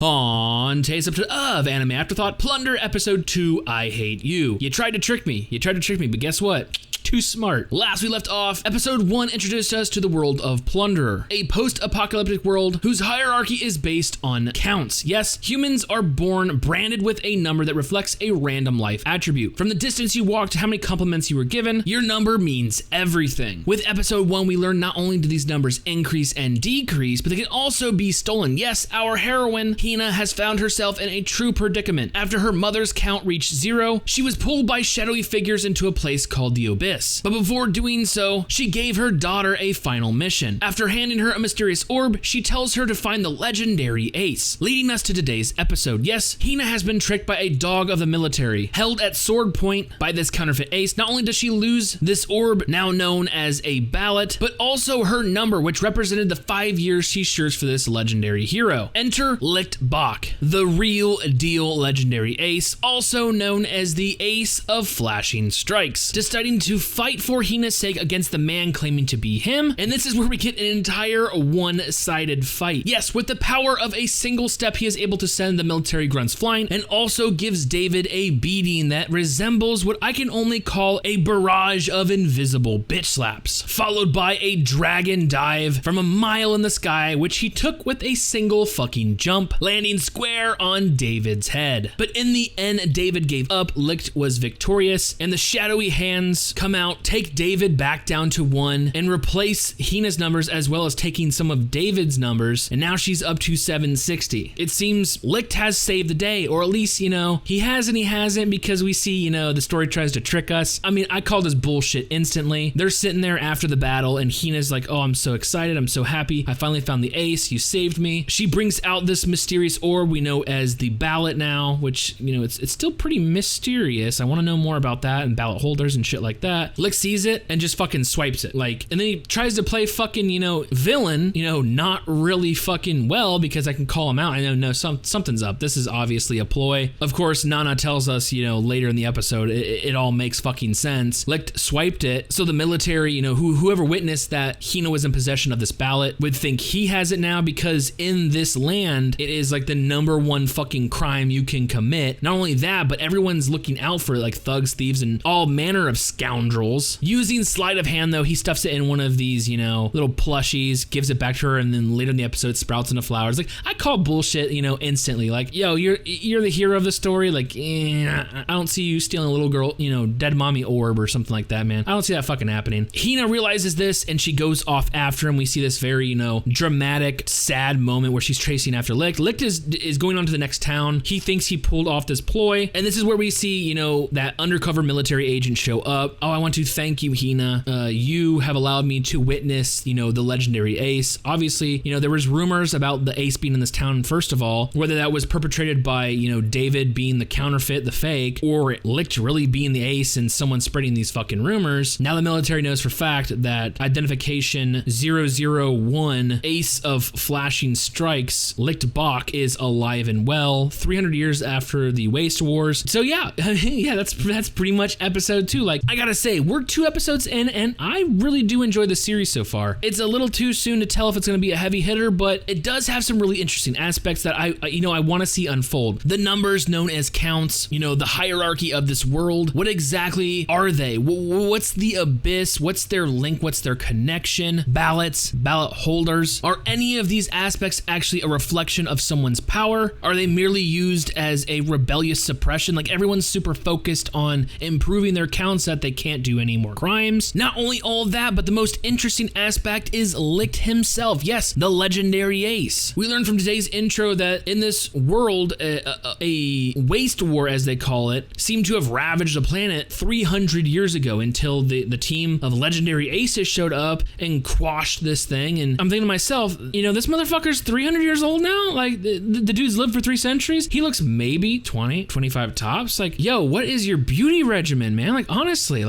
On today's episode of Anime Afterthought, Plunderer Episode 2, I Hate You. You tried to trick me, but guess what? Too smart. Last we left off, Episode 1 introduced us to the world of Plunderer, a post-apocalyptic world whose hierarchy is based on counts. Yes, humans are born branded with a number that reflects a random life attribute. From the distance you walked to how many compliments you were given, your number means everything. With Episode 1, we learn not only do these numbers increase and decrease, but they can also be stolen. Yes, our heroine, Hina, has found herself in a true predicament. After her mother's count reached 0, she was pulled by shadowy figures into a place called the Abyss. But before doing so, she gave her daughter a final mission. After handing her a mysterious orb, she tells her to find the legendary Ace, leading us to today's episode. Yes, Hina has been tricked by a dog of the military, held at sword point by this counterfeit Ace. Not only does she lose this orb, now known as a ballot, but also her number, which represented the 5 years she shares for this legendary hero. Enter Licht Bach, the real deal legendary Ace, also known as the Ace of Flashing Strikes, deciding to fight for Hina's sake against the man claiming to be him, and this is where we get an entire one-sided fight. Yes, with the power of a single step, he is able to send the military grunts flying, and also gives David a beating that resembles what I can only call a barrage of invisible bitch slaps, followed by a dragon dive from a mile in the sky, which he took with a single fucking jump, landing square on David's head. But in the end, David gave up, Licht was victorious, and the shadowy hands come out, take David back down to 1, and replace Hina's numbers as well as taking some of David's numbers, and now she's up to 760. It seems Licht has saved the day, or at least, he has and he hasn't, because we see, the story tries to trick us. I mean, I call this bullshit instantly. They're sitting there after the battle, and Hina's like, oh, I'm so excited, I'm so happy, I finally found the Ace, you saved me. She brings out this mysterious orb we know as the ballot now, which, it's still pretty mysterious. I want to know more about that and ballot holders and shit like that. Licht sees it and just fucking swipes it. And then he tries to play fucking, villain, not really fucking well, because I can call him out. I know, no, something's up. This is obviously a ploy. Of course, Nana tells us, later in the episode, it all makes fucking sense. Licht swiped it, so the military, whoever witnessed that Hina was in possession of this ballot would think he has it now, because in this land, it is like the #1 fucking crime you can commit. Not only that, but everyone's looking out for thugs, thieves, and all manner of scoundrels. Using sleight of hand, though, he stuffs it in one of these, little plushies, gives it back to her, and then later in the episode, sprouts into flowers. I call bullshit, instantly. Yo, you're the hero of the story. I don't see you stealing a little girl, dead mommy orb or something like that, man. I don't see that fucking happening. Hina realizes this, and she goes off after him. We see this very, dramatic, sad moment where she's chasing after Licht. Licht is going on to the next town. He thinks he pulled off this ploy, and this is where we see, that undercover military agent show up. Oh, I want to thank you, Hina. You have allowed me to witness, the legendary Ace. Obviously, there was rumors about the Ace being in this town, first of all, whether that was perpetrated by, David being the counterfeit, the fake, or Licht really being the Ace and someone spreading these fucking rumors. Now the military knows for fact that identification 001, Ace of Flashing Strikes, Licht Bach, is alive and well, 300 years after the Waste Wars. So yeah, that's pretty much episode 2. I gotta say, we're 2 episodes in, and I really do enjoy the series so far. It's a little too soon to tell if it's gonna be a heavy hitter, but it does have some really interesting aspects that I want to see unfold. The numbers known as counts, the hierarchy of this world. What exactly are they? What's the Abyss? What's their link? What's their connection? Ballots, ballot holders. Are any of these aspects actually a reflection of someone's power? Are they merely used as a rebellious suppression? Everyone's super focused on improving their counts that they can't do any more crimes. Not only all of that, but the most interesting aspect is Licht himself. Yes, the legendary Ace. We learned from today's intro that in this world, a waste war, as they call it, seemed to have ravaged the planet 300 years ago until the team of legendary Aces showed up and quashed this thing. And I'm thinking to myself, this motherfucker's 300 years old now? The dude's lived for 3 centuries? He looks maybe 20, 25 tops. Yo, what is your beauty regimen, man? Honestly,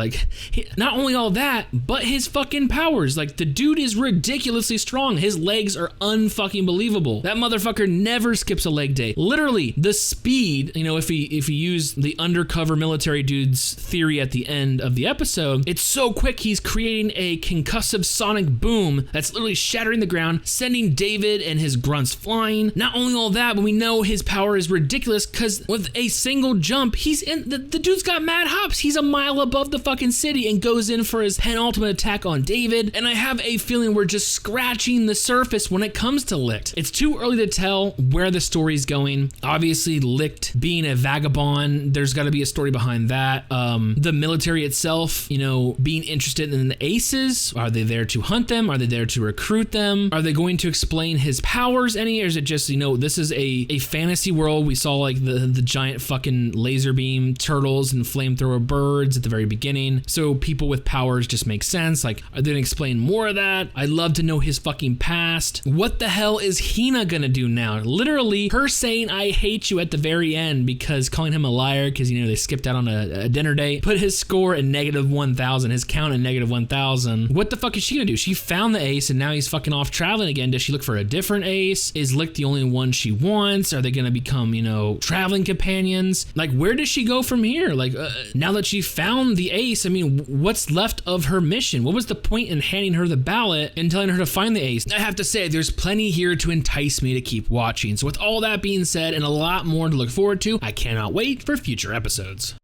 not only all that, but his fucking powers. Like, the dude is ridiculously strong. His legs are unfucking believable. That motherfucker never skips a leg day. Literally, the speed, you know, if he used the undercover military dude's theory at the end of the episode, it's so quick he's creating a concussive sonic boom that's literally shattering the ground, sending David and his grunts flying. Not only all that, but we know his power is ridiculous because with a single jump, he's in, the dude's got mad hops. He's a mile above the fucking city and goes in for his penultimate attack on David. And I have a feeling we're just scratching the surface when it comes to Licht. It's too early to tell where the story's going. Obviously, Licht being a vagabond, there's got to be a story behind that. The military itself, you know, being interested in the aces. Are they there to hunt them? Are they there to recruit them? Are they going to explain his powers any? Or is it just, you know, this is a fantasy world? We saw like the giant fucking laser beam turtles and flamethrower birds at the very beginning. So people with powers just make sense. Like, are they gonna explain more of that? I'd love to know his fucking past. What the hell is Hina gonna do now? Literally, her saying I hate you at the very end because calling him a liar because, you know, they skipped out on a dinner date, put his score at -1,000, his count at -1,000. What the fuck is she gonna do? She found the ace and now he's fucking off traveling again. Does she look for a different ace? Is Licht the only one she wants? Are they gonna become, you know, traveling companions? Like, where does she go from here? Like, now that she found the ace, I mean, what's left of her mission? What was the point in handing her the ballot and telling her to find the ace? I have to say, there's plenty here to entice me to keep watching. So with all that being said and a lot more to look forward to, I cannot wait for future episodes.